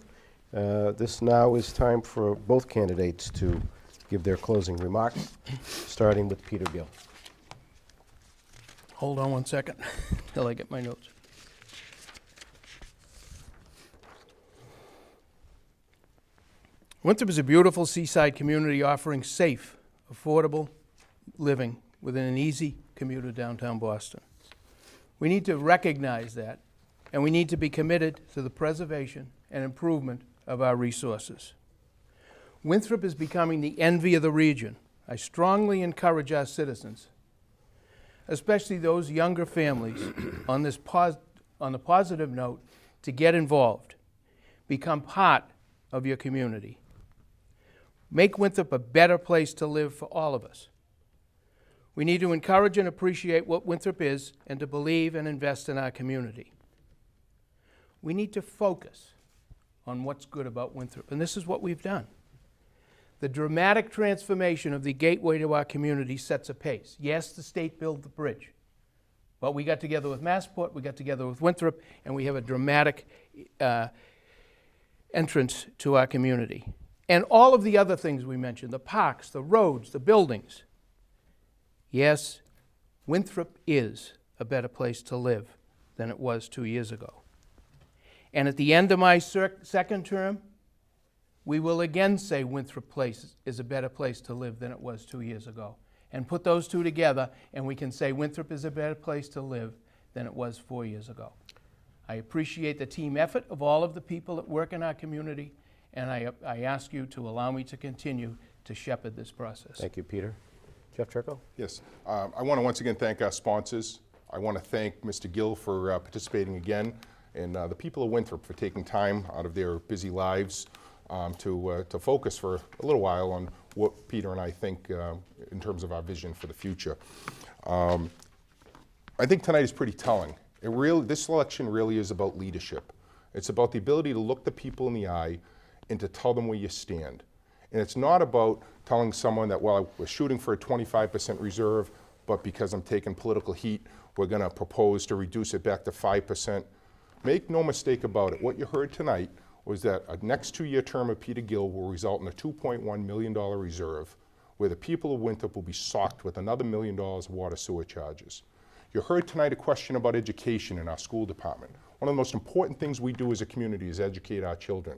This now is time for both candidates to give their closing remarks, starting with Peter Gill. Hold on one second till I get my notes. Winthrop is a beautiful seaside community offering safe, affordable living within an easy commute to downtown Boston. We need to recognize that, and we need to be committed to the preservation and improvement of our resources. Winthrop is becoming the envy of the region. I strongly encourage our citizens, especially those younger families, on the positive note, to get involved. Become part of your community. Make Winthrop a better place to live for all of us. We need to encourage and appreciate what Winthrop is and to believe and invest in our community. We need to focus on what's good about Winthrop, and this is what we've done. The dramatic transformation of the gateway to our community sets a pace. Yes, the state built the bridge, but we got together with Massport, we got together with Winthrop, and we have a dramatic entrance to our community. And all of the other things we mentioned, the parks, the roads, the buildings. Yes, Winthrop is a better place to live than it was 2 years ago. And at the end of my second term, we will again say Winthrop Place is a better place to live than it was 2 years ago. And put those two together, and we can say Winthrop is a better place to live than it was 4 years ago. I appreciate the team effort of all of the people that work in our community, and I ask you to allow me to continue to shepherd this process. Thank you, Peter. Jeff Turco? Yes, I want to once again thank our sponsors. I want to thank Mr. Gill for participating again, and the people of Winthrop for taking time out of their busy lives to focus for a little while on what Peter and I think in terms of our vision for the future. I think tonight is pretty telling. This election really is about leadership. It's about the ability to look the people in the eye and to tell them where you stand. And it's not about telling someone that, well, we're shooting for a 25% reserve, but because I'm taking political heat, we're going to propose to reduce it back to 5%. Make no mistake about it. What you heard tonight was that a next 2-year term of Peter Gill will result in a $2.1 million reserve, where the people of Winthrop will be socked with another $1 million of water sewer charges. You heard tonight a question about education in our school department. One of the most important things we do as a community is educate our children.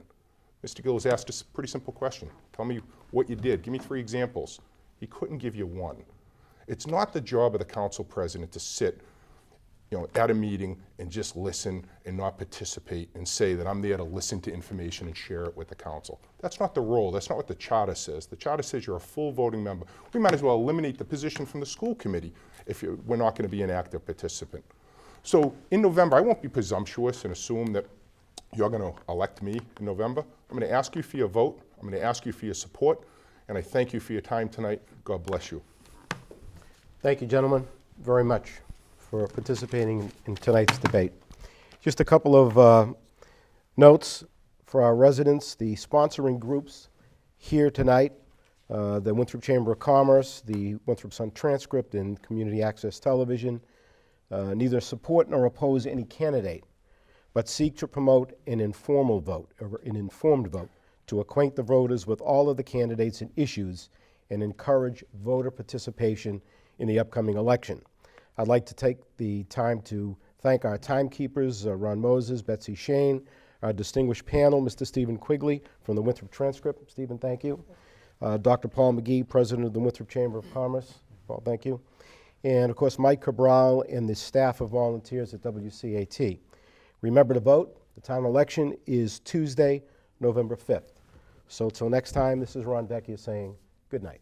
Mr. Gill has asked us a pretty simple question. Tell me what you did. Give me 3 examples. He couldn't give you one. It's not the job of the council president to sit at a meeting and just listen and not participate and say that I'm there to listen to information and share it with the council. That's not the role. That's not what the charter says. The charter says you're a full voting member. We might as well eliminate the position from the school committee if we're not going to be an active participant. So in November, I won't be presumptuous and assume that you're going to elect me in November. I'm going to ask you for your vote. I'm going to ask you for your support. And I thank you for your time tonight. God bless you. Thank you, gentlemen, very much for participating in tonight's debate. Just a couple of notes for our residents. The sponsoring groups here tonight, the Winthrop Chamber of Commerce, the Winthrop Sun Transcript, and Community Access Television, neither support nor oppose any candidate, but seek to promote an informal vote, or an informed vote, to acquaint the voters with all of the candidates and issues and encourage voter participation in the upcoming election. I'd like to take the time to thank our timekeepers, Ron Moses, Betsy Shane, our distinguished panel, Mr. Stephen Quigley from the Winthrop Transcript. Stephen, thank you. Dr. Paul McGee, President of the Winthrop Chamber of Commerce. Paul, thank you. And of course, Mike Cabral and the staff of volunteers at WCAT. Remember to vote. The town election is Tuesday, November 5th. So till next time, this is Ron Vecchia saying good night.